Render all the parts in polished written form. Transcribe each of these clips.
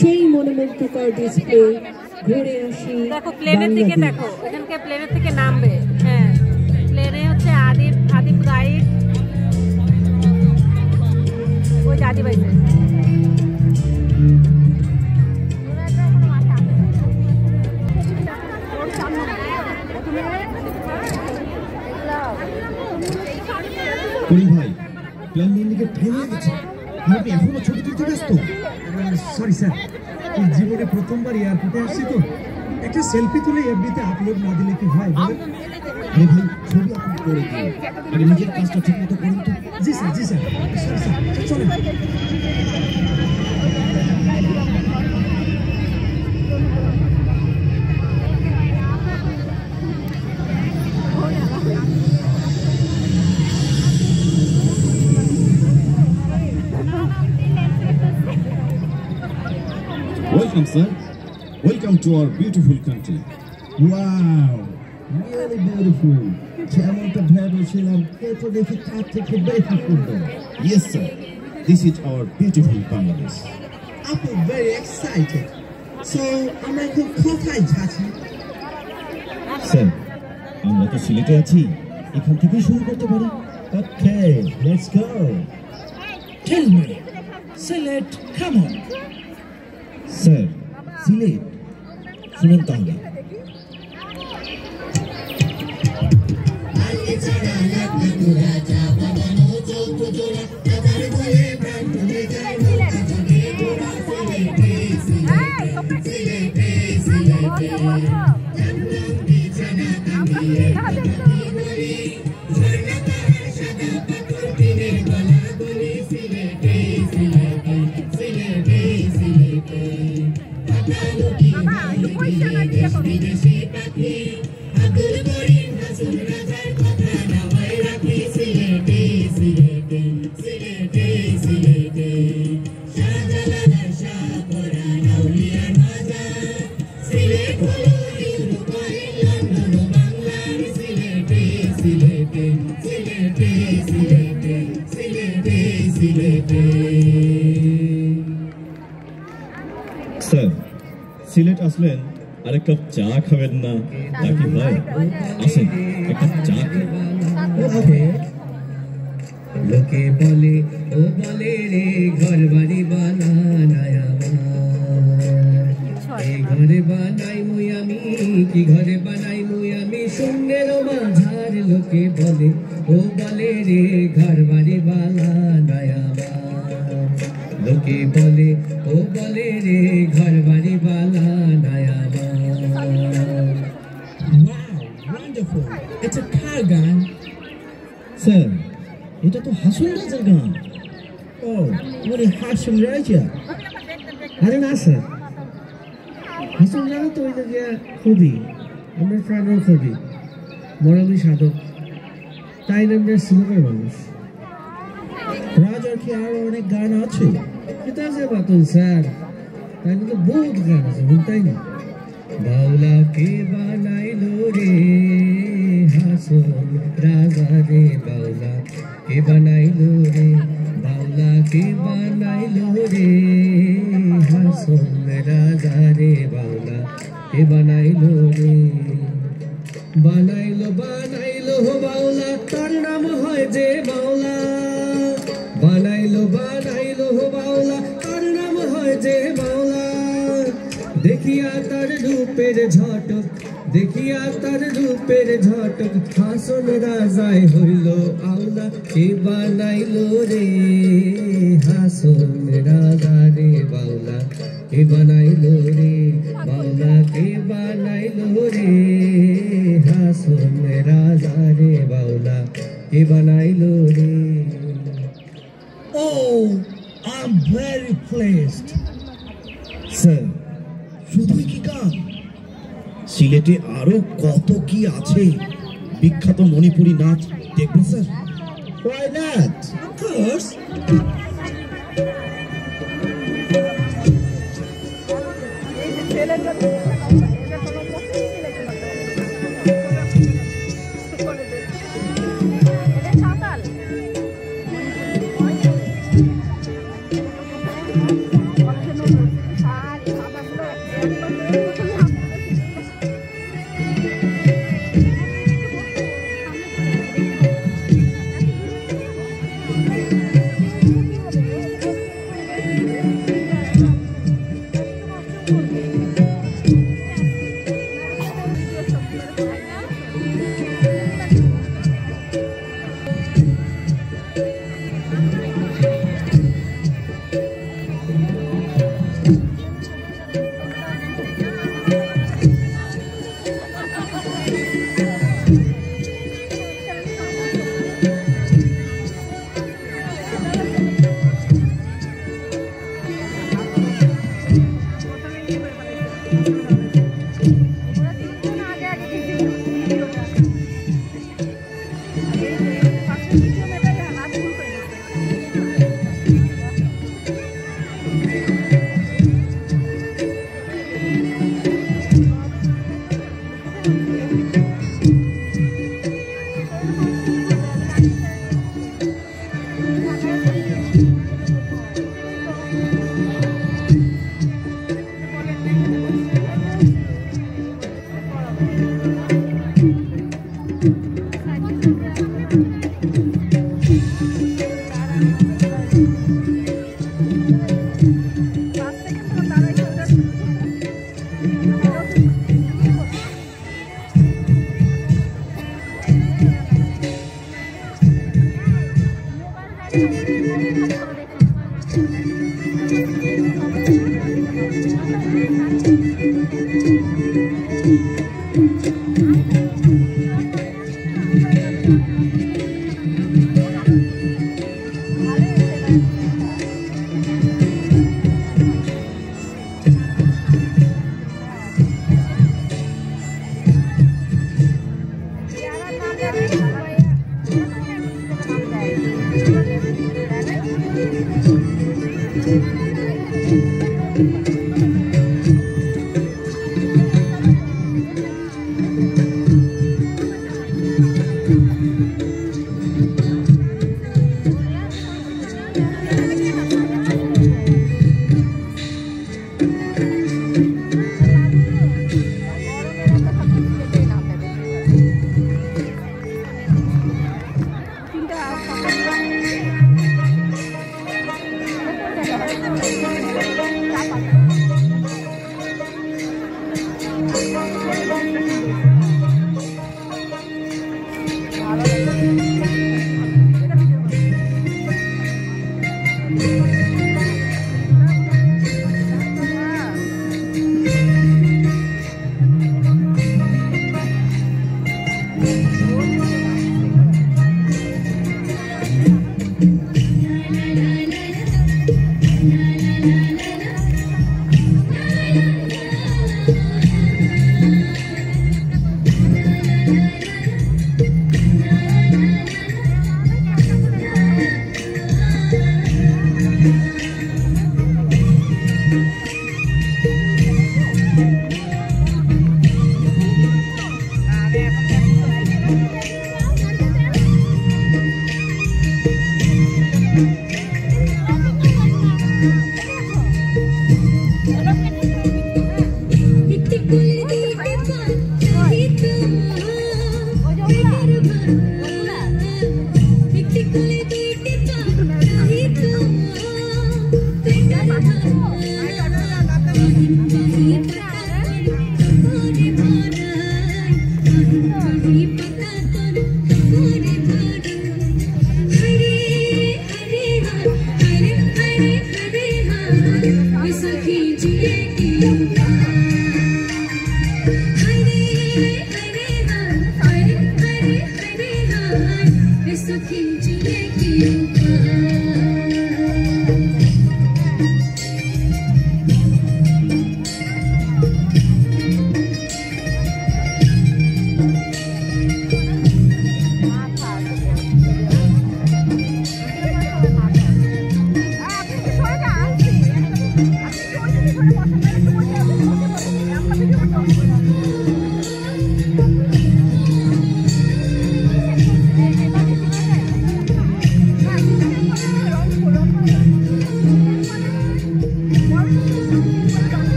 সেই মনোমুগ্ধকর ডিসপ্লে ঘুরে আসি। দেখো প্লেনের দিকে, দেখো এখানকে প্লেনের থেকে নামবে। হ্যাঁ, প্লেনে হচ্ছে আদিপ গাইড, ওই দাদি বাইতে। করিম ভাই, প্ল্যান ইন্ডিকেট ফেল হয়ে গেছে। আপনি এখনো ছবি তুলতে ব্যস্ত? সরি স্যার, এই জীবনে প্রথমবার এয়ারপোর্টে আসছি তো, একটা সেলফি তুলে এফবিতে আপলোড না দিলে কি হয় বলেন? আরে ভাই, ছবি আপলোড করে দিন, আগে নিজের কাজটা ঠিক মতো করুন তো। জি স্যার, জি স্যার। সরি স্যার, চলেন। Welcome, sir. Welcome to our beautiful country. Wow, really beautiful. যেমনটা ভেবেছিলাম এত দেখি তার থেকে বেশি সুন্দর। Yes, sir. This is our beautiful Bangladesh. I feel very excited. So, আমরা এখন কোথায় যাচ্ছি? Sir, আমরা তো সিলেটে আছি, এখান থেকেই শুরু করতে পারি। Okay, let's go. Tell me, Silet, come on. Sir, Sylhet শুনেন তাহলে। স্যার, সিলেট আসলেন আর এক কাপ চা খাবেন না নাকি ভাই? আসেন, এক কাপ চা খাবেন। লোকে বলে ও বলে রে ঘর বাড়ি বানায় আমার, এই ঘরে বানাই মুই আমি, কি ঘরে বানাই মুই আমি শূন্যের মাঝার। লোকে বলে ও বলে রে ঘর বাড়ি বানায় আমার, লোকে বলে ও বলে রে ঘর বাড়ি বানায় আমার। Wow, wonderful. It's a car gun. Sir, এটা তো হাসন রাজার গান। ও, উনি হাসন রাজা? আরে না স্যার, হাসন রাজা তো ওই যে কবি, আমরা প্রাণের কবি, মরামি সাধক, তাই আমরা সিলেটের মানুষ। রাজার কি আরো অনেক গান আছে? এটা যে বাতুল স্যার, তাই তো বহুত গান আছে, তাই না? বাউলা কে বানাইলো রে হাসন রাজা রে, বাউলা কে বানাইলো রে, বাউলা কে বানাইলো রে হাসন রাজা রে, বাউলা কে বানাইলো রে। বানাইলো বানাইলো বাউলা, তার নাম হয় যে বাউলা। বানাইলো বানাইলো বাউলা, তার নাম হয় যে বাউলা। দেখিয়া তার রূপের ঝটক, দেখিয়া তার রূপের ঝটক, হাসন রাজায় হইল আওলা। কে বানাইলো রে হাসন রাজা রে, বাউলা কে বানাইলো রে, বাউলা কে বানাইলো রে হাসন রাজা রে, বাউলা কে বানাইলো রে। Oh, I'm very pleased. Sir, শুধুই কি গান? সিলেটে আরো কত কি আছে, বিখ্যাত মণিপুরি নাচ দেখবেন sir? Why not? Of course.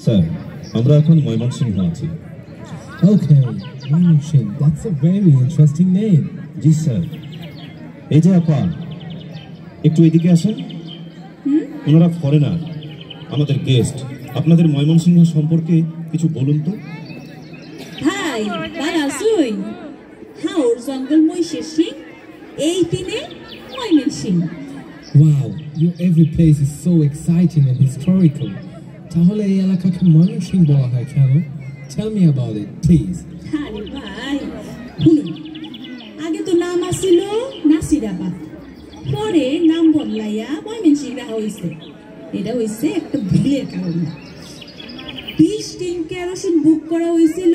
Sir আমরা এখন ময়মনসিংহ আছি। Okay, Mymensingh, that's a very interesting name. G sir. এই যে আপা একটু এদিকে আসেন। ওনারা ফরেনার, আমাদের গেস্ট। আপনাদের ময়মনসিংহ সম্পর্কে কিছু বলুন তো। হাই বারাসুই হাওর জঙ্গল মহিষের এই দিনে Mymensingh. Wow, your every place is so exciting and historical. তাহলে এই এলাকাকে ময়মনসিংহ বলা হয় কেন? Tell me about it, please. আরে ভাই শুনুন, আগে তো নাম আসছিল নাসিরাবাদ, পরে নাম বদলাইয়া ময়মনসিংহ রাখা হয়েছে। এটা হয়েছে একটা ভুলের কারণে। 20 টিন কেরোসিন বুক করা হয়েছিল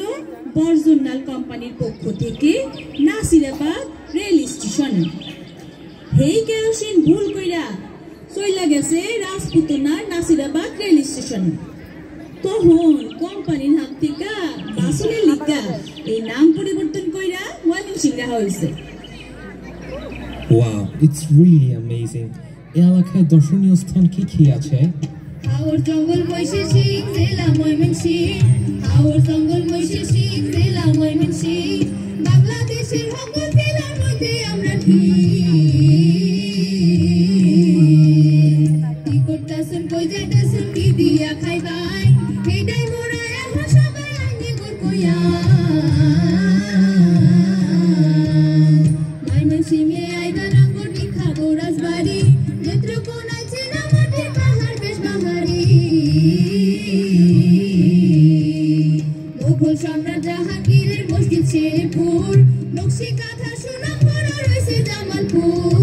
বর্জনাল কোম্পানির পক্ষ থেকে নাসিরাবাদ রেল স্টেশনে। এই কেরোসিন ভুল কইরা চইলা গেছে রাজপুতনার নাসিরাবাদ রেল স্টেশনে। তখন কোম্পানির হাত থেকে বাসুলের লিগা এই নাম পরিবর্তন কইরা ময়মনসিংহ রাখা হয়েছে। Wow, it's really amazing. এই এলাকায় দর্শনীয় স্থান কি কি আছে? হাওর জঙ্গল ময়মনসিংহ জেলা ময়মনসিংহ, হাওর জঙ্গল ময়মনসিংহ জেলা ময়মনসিংহ, বাংলাদেশের সকল জেলার মধ্যে আমরা কি করতাছেন কই যাইতাছেন কি দিয়া খাইবাই, এইটাই মোরা এখন সবাই আইনি গোর কইয়া। ময়মনসিংহে আইবা রঙ্গটি খাবো রাজবাড়ি, নেত্রকোনায় চেনা মাটির পাহাড় বেশ বাহারি। মুঘল সম্রাট জাহাঙ্গীরের মসজিদ শেরপুর, নকশি কাঁথা সুনাম করা রয়েছে জামালপুর।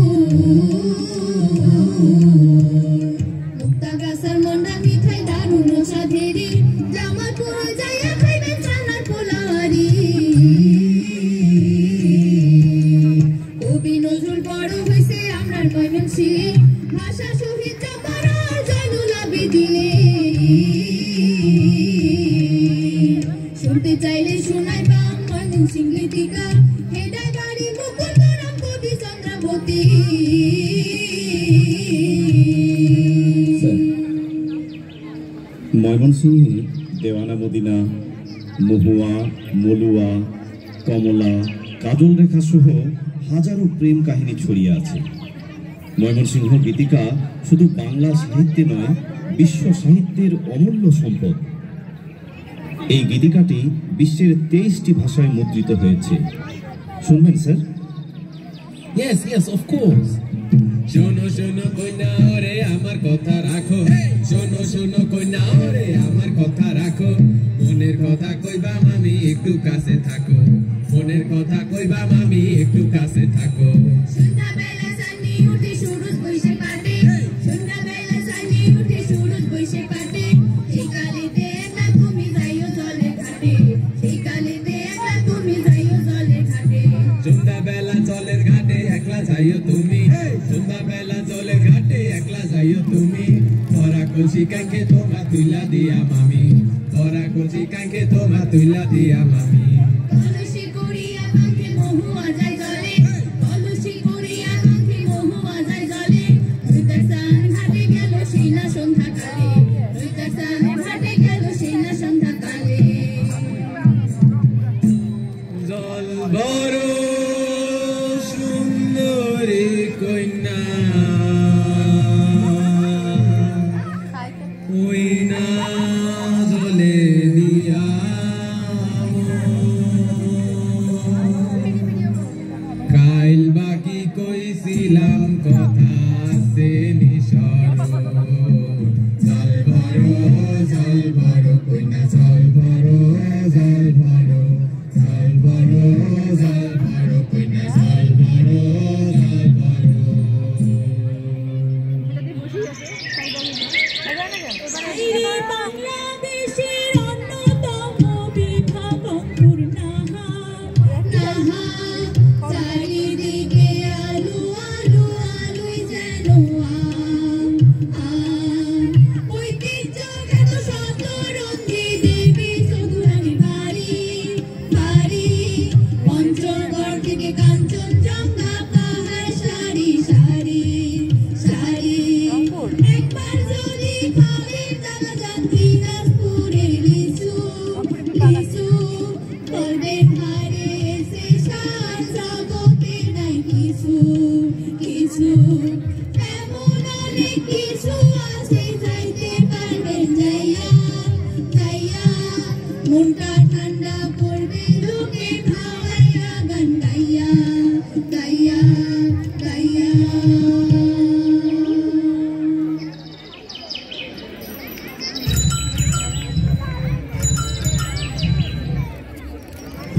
মুক্তাগাছার মন্ডা মিঠাই দারুণ সাধেরি, জামালপুরে যাইয়া খাইবেন চানার পোলারি। কবি নজরুল বড় হইছে আমরার ময়মনসিংহ, ভাষা শহীদ জব্বার জয়নুল আবেদিনে। শুনতে চাইলে শোনাই বাম ময়মনসিংহ গীতিকা, হেডাই বাড়ি মুকুন্দরাম কবি চন্দ্রাবতী। ময়মনসিংহে দেওয়ানা মদিনা, মহুয়া, মলুয়া, কমলা, কাজল রেখা সহ হাজারো প্রেম কাহিনী ছড়িয়ে আছে। ময়মনসিংহ গীতিকা শুধু বাংলা সাহিত্যে নয়, বিশ্ব সাহিত্যের অমূল্য সম্পদ। এই গীতিকাটি বিশ্বের 23টি ভাষায় মুদ্রিত হয়েছে। শুনবেন sir? Yes, yes, of course. শোনো শোনো কইনা ওরে আমার কথা রাখো, শোনো শোনো কইনা ওরে আমার কথা রাখো, মনের কথা কইবা মামি একটু কাছে থাকো, মনের কথা কইবা মামি একটু কাছে থাকো। সন্ধ্যাবেলা সানি উঠে সূরজ বইসে পাটে, সন্ধ্যাবেলা সানি উঠে সূরজ বইসে পাটে, সেই কালেতে একলা তুমি যাইও জলে ঘাটে, সেই কালেতে একলা তুমি যাইও জলে ঘাটে। সন্ধ্যাবেলা জলের ঘাটে একলা যাইও তুমি, সন্ধ্যাবেলা জলের ঘাটে একলা যাইও তুমি, ধরা কলসি কাঙ্কে তোমার তুইলা দিয়া মামি, ধরা কলসি কাঙ্কে তোমার তুইলা দিয়া মামি। কলসি করিয়া কাঙ্কে মহুয়া যায় জলে, কলসি করিয়া কাঙ্কে মহুয়া যায় জলে, রইতার সান ঘাটে গেল সেই না সন্ধ্যাকালে, রইতার সান ঘাটে গেল সেই না সন্ধ্যাকালে। জল বড় সুন্দরী কন্যা, কইনা জলে দিয়া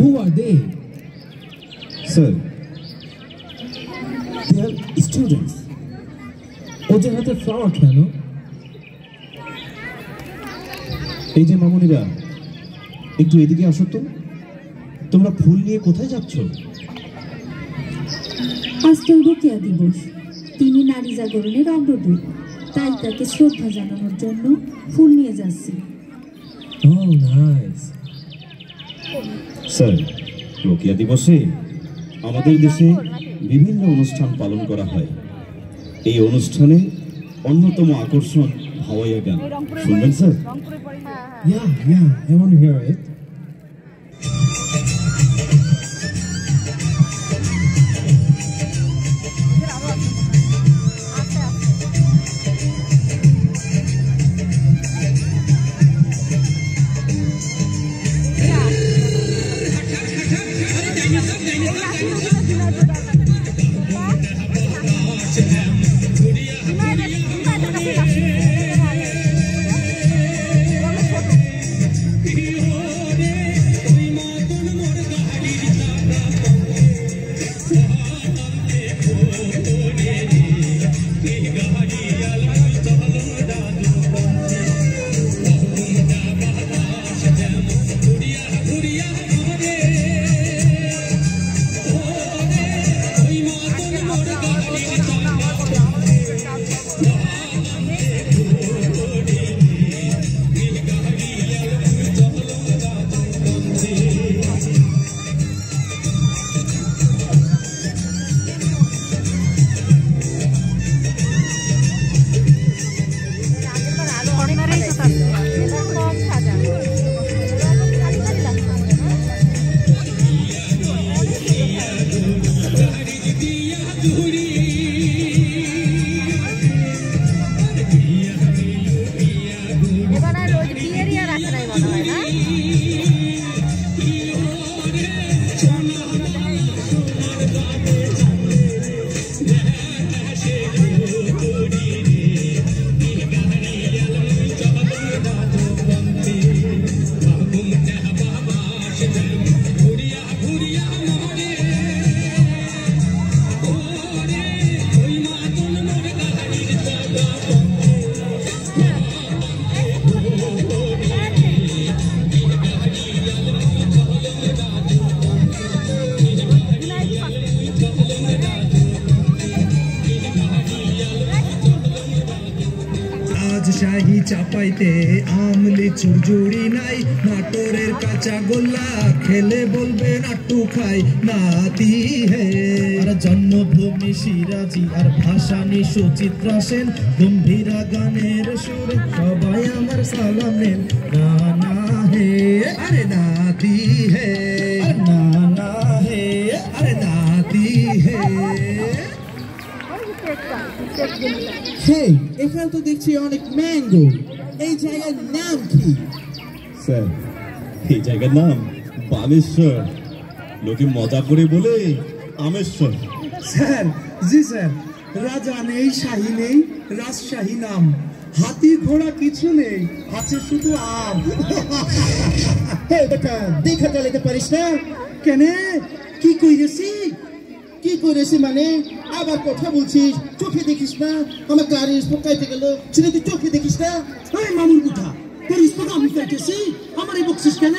Who are they? Sir They are students. ওদের হাতে ফ্লাওয়ার কেন? এই যে মামুনিরা, একটু এদিকে আসো তো। তোমরা ফুল নিয়ে কোথায় যাচ্ছ? আজ তো রোকেয়া দিবস, তিনি নারী জাগরণের অগ্রদূত, তাই তাকে শ্রদ্ধা জানানোর জন্য ফুল নিয়ে যাচ্ছি। Oh, nice. স্যার, রোকেয়া দিবসে আমাদের দেশে বিভিন্ন অনুষ্ঠান পালন করা হয়। এই অনুষ্ঠানে অন্যতম আকর্ষণ ভাওয়াইয়া গান। শুনবেন sir? Yeah, I want to hear it. Rajshahi চাপাইতে আমলি চুরজুড়ি নাই, নাটোরের কাঁচা গোল্লা খেলে বলবে নাট্টু খাই নাতি হে। আর জন্মভূমি সিরাজি আর ভাষানি সুচিত্রা সেন, গম্ভীরা গানের সুরে সবাই আমার সালাম নেন। নানা হে আরে নাতি হে, নানা হে আরে নাতি হে। Hey, এখানে তো দেখছি অনেক ম্যাঙ্গো। এই জায়গার নাম কি? স্যার, এই জায়গার নাম বানেশ্বর। লোকে মজা করে বলে আমেশ্বর। স্যার, জি স্যার, রাজা নেই, শাহী নেই, রাজশাহী নাম। হাতি ঘোড়া কিছু নেই, আছে শুধু আম। বেটা, দেখা চালাতে পারিস না? কেন, কি কইরেছি? কি করেছি মানে? আবার কথা বলছিস, চোখে দেখিস না? আমার গাড়ি স্পোক কাইতে গেল, সেটা তুই চোখে দেখিস না? ওই মামুর কথা, তোর স্পোক আমি কাইতেছি, আমার এই বকছিস কেন?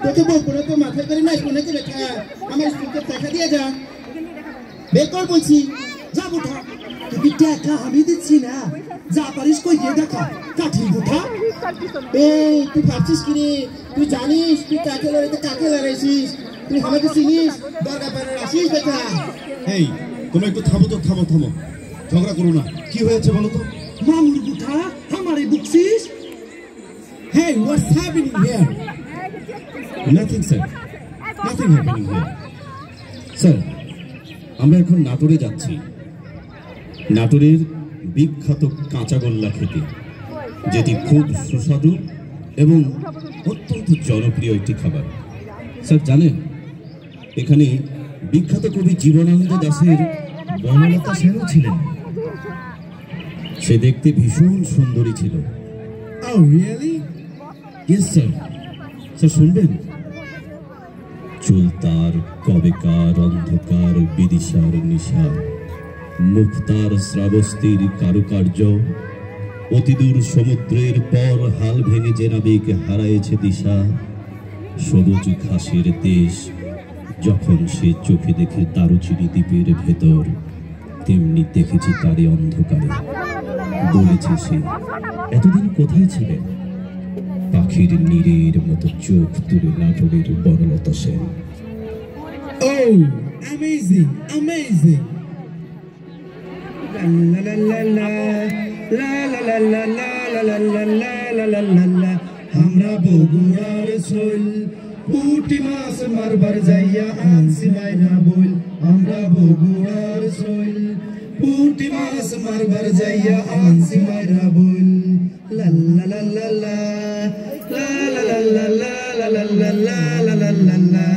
তোকে বলবো না তো, মাথায় করে নাই নাকি রেখা? আমার স্পোকের টাকা দিয়ে যা, বের কর বলছি। যা বুঠা, তুই টাকা আমি দিচ্ছি না, যা পারিস কই দিয়ে দেখা। কাঠির বুঠা, এই তুই ভাবছিস কি রে? তুই জানিস তুই কাকে লড়াইতে কাকে লড়াইছিস? তুই আমাকে চিনিস? দরকার পারে আসিস বেটা। এই, তোমরা একটু থামো তো, থামো থামো, ঝগড়া করো না। কি হয়েছে বলো তো? মামুর বুঠা, আমার এই বকছিস? Hey, what's happening here? Nothing, sir. Nothing happening here. Sir, আমরা এখন নাটোরে যাচ্ছি। নাটোরের বিখ্যাত কাঁচাগোল্লা খেতে, যেটি খুব সুস্বাদু এবং অত্যন্ত জনপ্রিয় একটি খাবার। স্যার জানেন, এখানে বিখ্যাত কবি জীবনানন্দ দাশের বনলতা সেনও ছিলেন। সে দেখতে ভীষণ সুন্দরী ছিল। Oh, really? Yes sir. Sir শুনবেন? চুলতার কবেকার অন্ধকার বিদিশার নিশা, মুক্তার শ্রাবস্তির কারুকার্য, অতিদূর সমুদ্রের পর হাল ভেঙে যে নাবিক হারায়েছে দিশা, সবুজ ঘাসের দেশ যখন সে চোখে দেখে দারুচিনি দ্বীপের ভেতর, তেমনি দেখেছি তারই অন্ধকারে। বলেছে সে, এতদিন কোথায় ছিলেন? পাখির নীরের মতো চোখ তুলে নাটোরের Banalata Sen. Oh, amazing, amazing. La la la la la la la la la la la la la la la la. আমরা বগুড়ার সোল পুটি মাছ মারবার যাইয়া আনছি মাইনা বল। আমরা বগুড়ার সোল পুটি মাছ মারবার যাইয়া আনছি মাইনা বল। La la la la la la la la la la la la la la la la.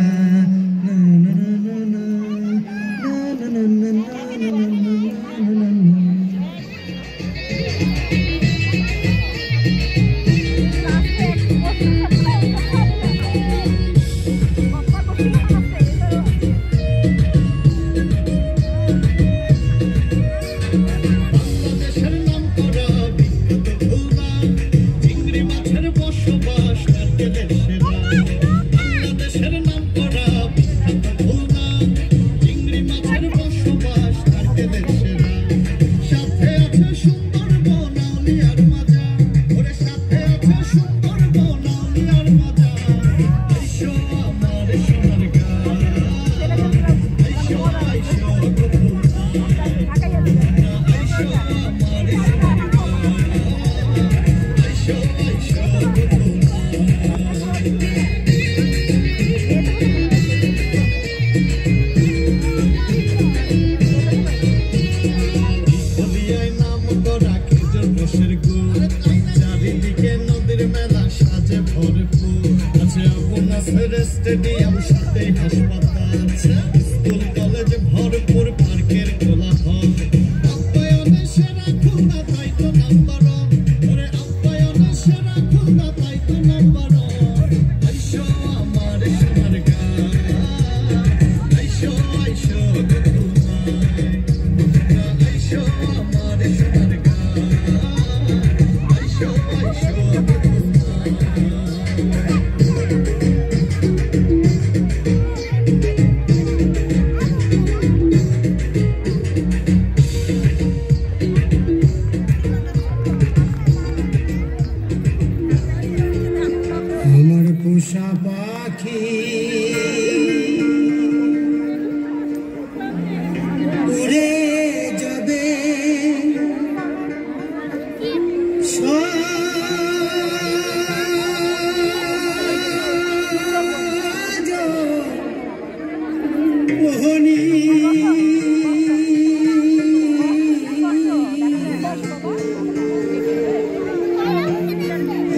Stadium সাথে হাসপাতাল, স্কুল কলেজ ভরপুর পার্কের কোলাহল, আপ্যায়নে সেরা খুলনা তাই তো নাম্বার ওরে, আপ্যায়নে সেরা খুলনা তাই তো নাম্বার। আইসো আমার সোনার গাঁ, আইসো আইসো আইসো আমার সোনার গাঁ, আইসো আইসো। পোষা পাখি উড়ে যাবে মোহনী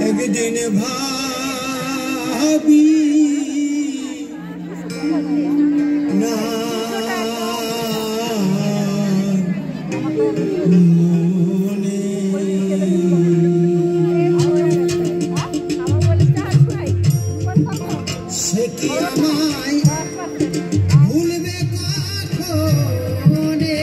একদিন ভাবি না মনে সে কি আমায় ভুলবে কখনে,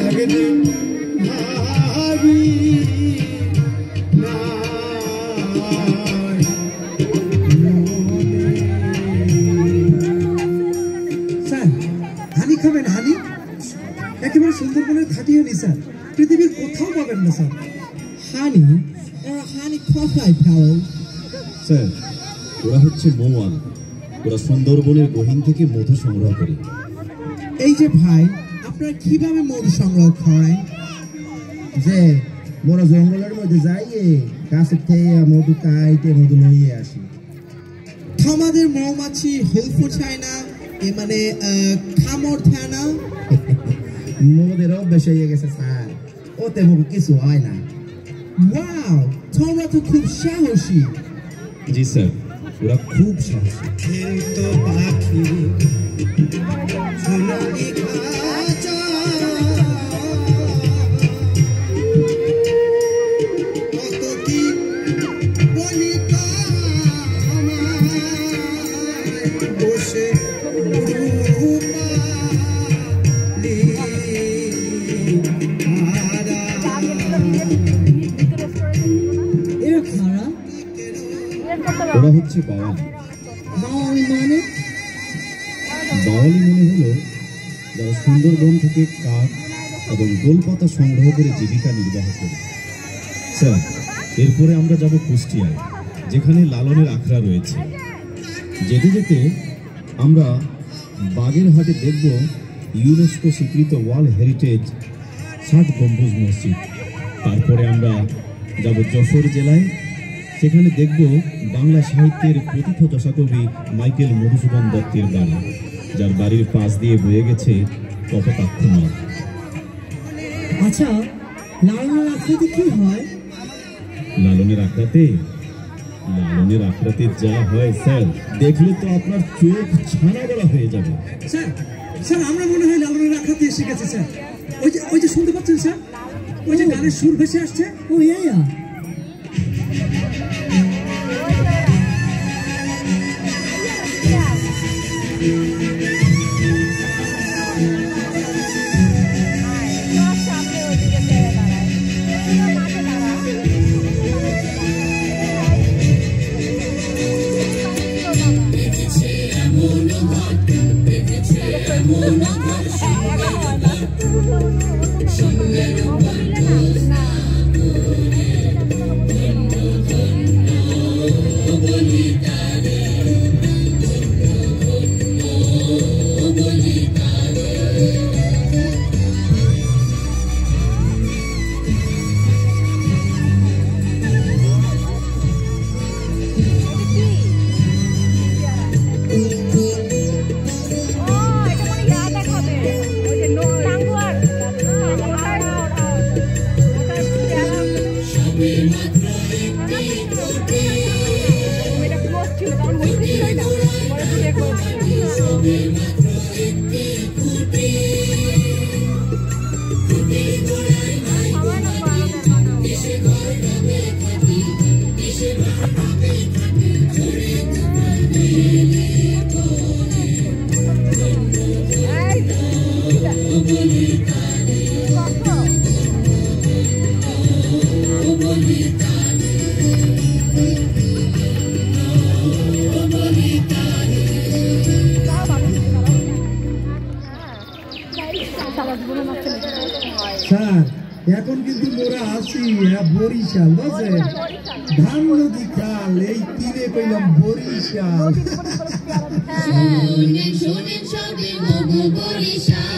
একদিন ভাবি না স্যার। হানি খাবেন? হানি একেবারে সুন্দরবনের খাঁটি হানি স্যার, পৃথিবীর কোথাও পাবেন না স্যার। হানি হানি কোথায় পাওয়া? স্যার, ওরা হচ্ছে মৌয়াল। ওরা সুন্দরবনের গহীন থেকে মধু সংগ্রহ করে। এই যে ভাই, আপনারা কিভাবে মধু সংগ্রহ করেন? যে বড় জঙ্গলের মধ্যে যাইয়ে গাছের থেকে মধু কাইটে মধু লইয়ে আসি। আমাদের মৌমাছি হুলফু চায় না, এ মানে খামড় খায় না। মধুদের অভ্যেস হয়ে গেছে স্যার, ওতে মধু কিছু হয় না। ওয়াও, তোমরা তো খুব সাহসী। জি স্যার, ওরা খুব সাহসী। কিন্তু পাখি সোনালি খাঁচা কত ওরা হচ্ছে বাওয়ালি। বাওয়ালি মানে? বাওয়ালি মনে হলো যারা সুন্দরবন থেকে কাঠ এবং গোলপাতা সংগ্রহ করে জীবিকা নির্বাহ করে। স্যার, এরপরে আমরা যাব কুষ্টিয়ায়, যেখানে লালনের আখড়া রয়েছে। যেতে যেতে আমরা বাগেরহাটে দেখব ইউনেস্কো স্বীকৃত ওয়ার্ল্ড হেরিটেজ 60 গম্বুজ মসজিদ। তারপরে আমরা যাব যশোর জেলায়, সেখানে দেখব বাংলা সাহিত্যের প্রথিতযশা কবি মাইকেল মধুসূদন দত্তের বাড়ি, যার বাড়ির পাশ দিয়ে বয়ে গেছে কপোতাক্ষ নদ। আচ্ছা, লালনের আখড়াতে কি হয়? লালনের আখড়াতে যা হয় স্যার, দেখলে তো আপনার চোখ ছানা বলা হয়ে যাবে। স্যার, স্যার আমরা মনে হয় লালনের আখড়াতে এসে গেছে স্যার। ওই যে শুনতে পাচ্ছেন স্যার, ওই যে গানের সুর ভেসে আসছে। ও ইয়া স্যার, এখন কিন্তু মোরা আছি বরিশাল, বুঝছেন? ধান নদী খাল, এই তীরে পেলাম বরিশাল। শোনেন শোনেন সবে মগো বরিশাল।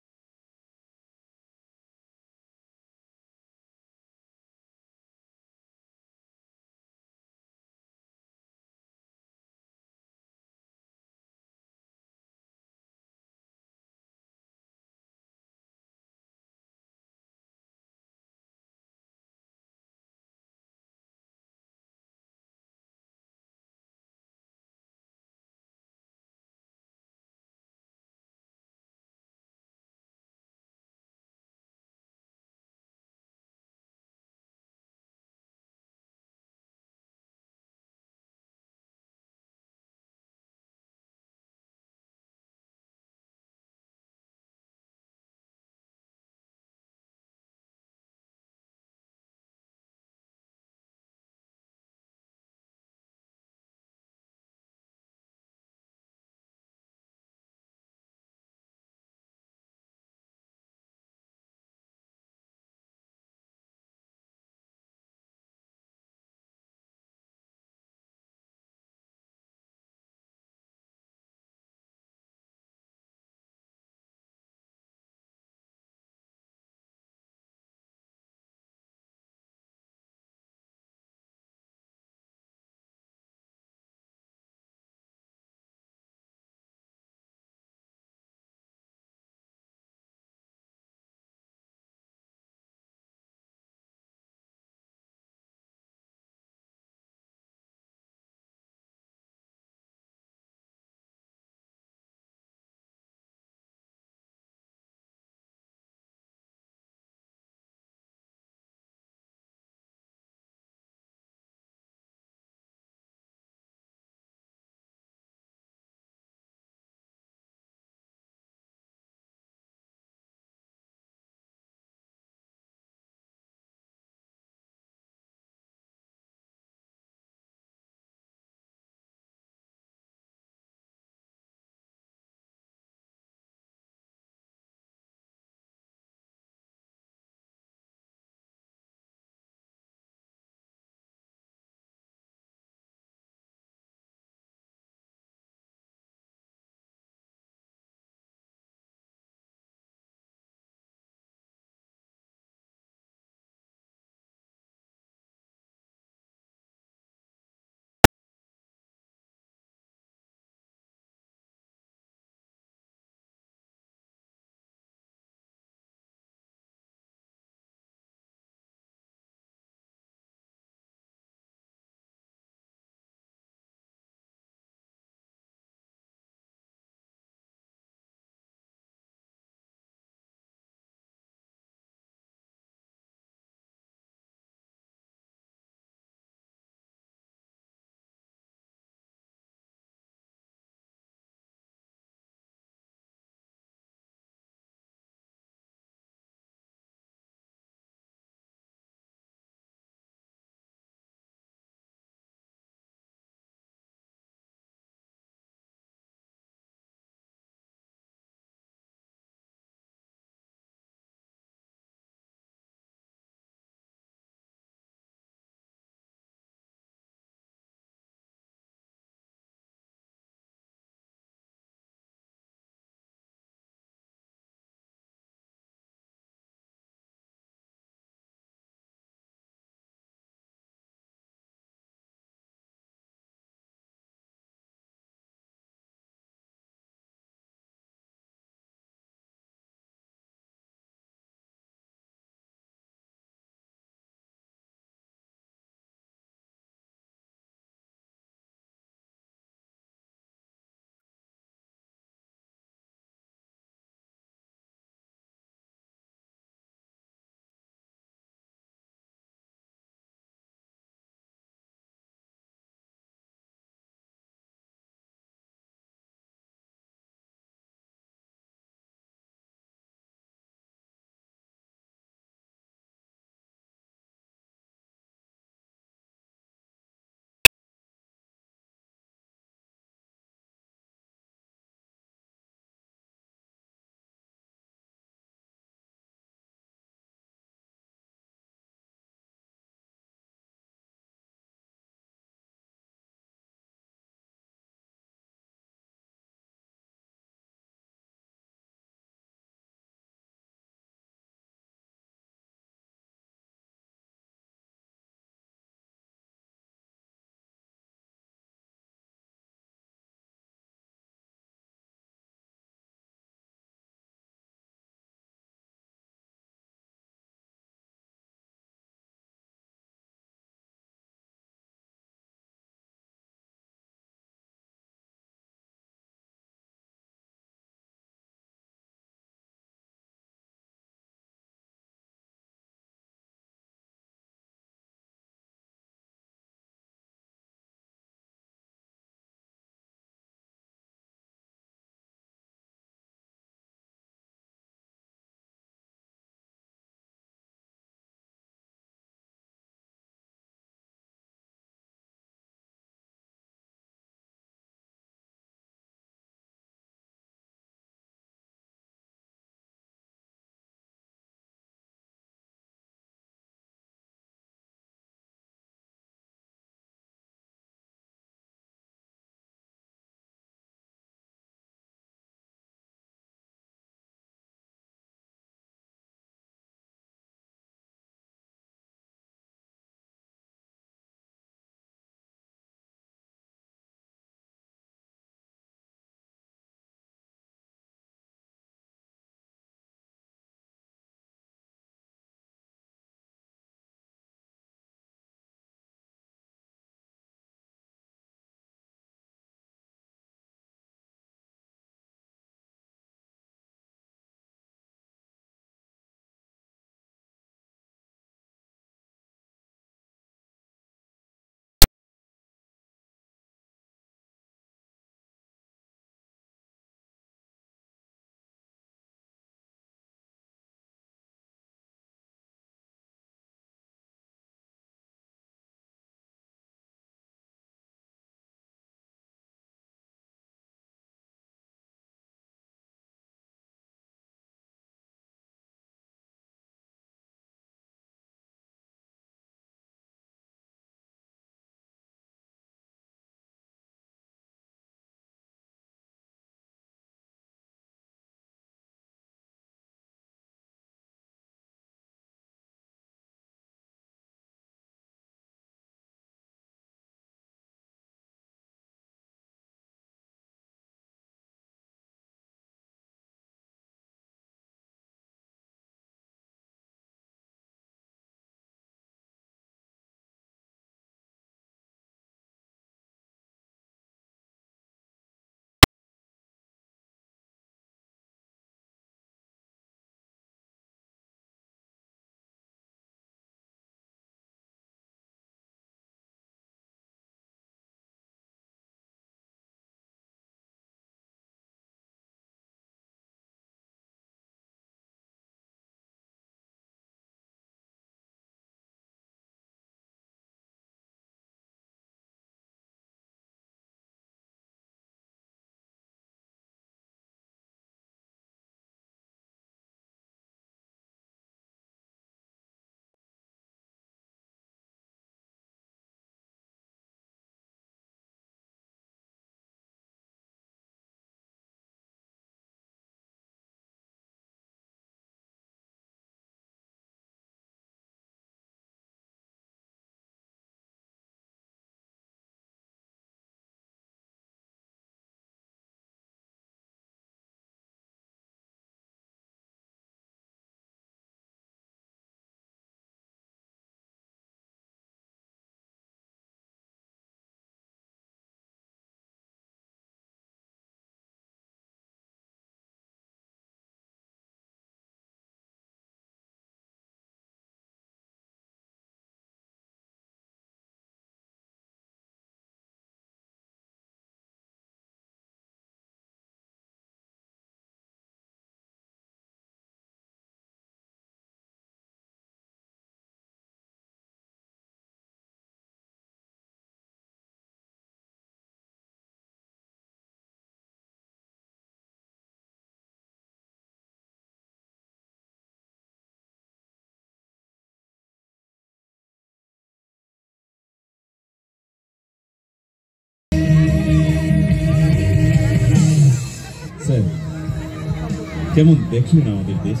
কেমন দেখলেন আমাদের দেশ?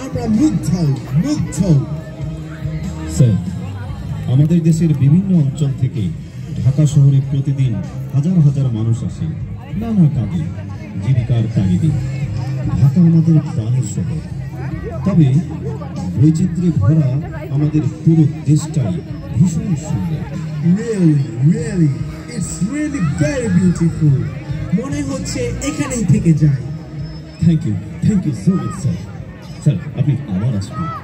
আমরা মুগ্ধ মুগ্ধ। স্যার, আমাদের দেশের বিভিন্ন অঞ্চল থেকে ঢাকা শহরে প্রতিদিন হাজার হাজার মানুষ আসে নানা কাজে, জীবিকার তাগিদে। ঢাকা আমাদের প্রাণের শহর, তবে বৈচিত্র্যে ভরা আমাদের পুরো দেশটাই ভীষণ সুন্দর। Really, it's really very beautiful. মনে হচ্ছে এখানেই থেকে যায়। Thank you so much sir. Sir, আপনি আবার আসবেন।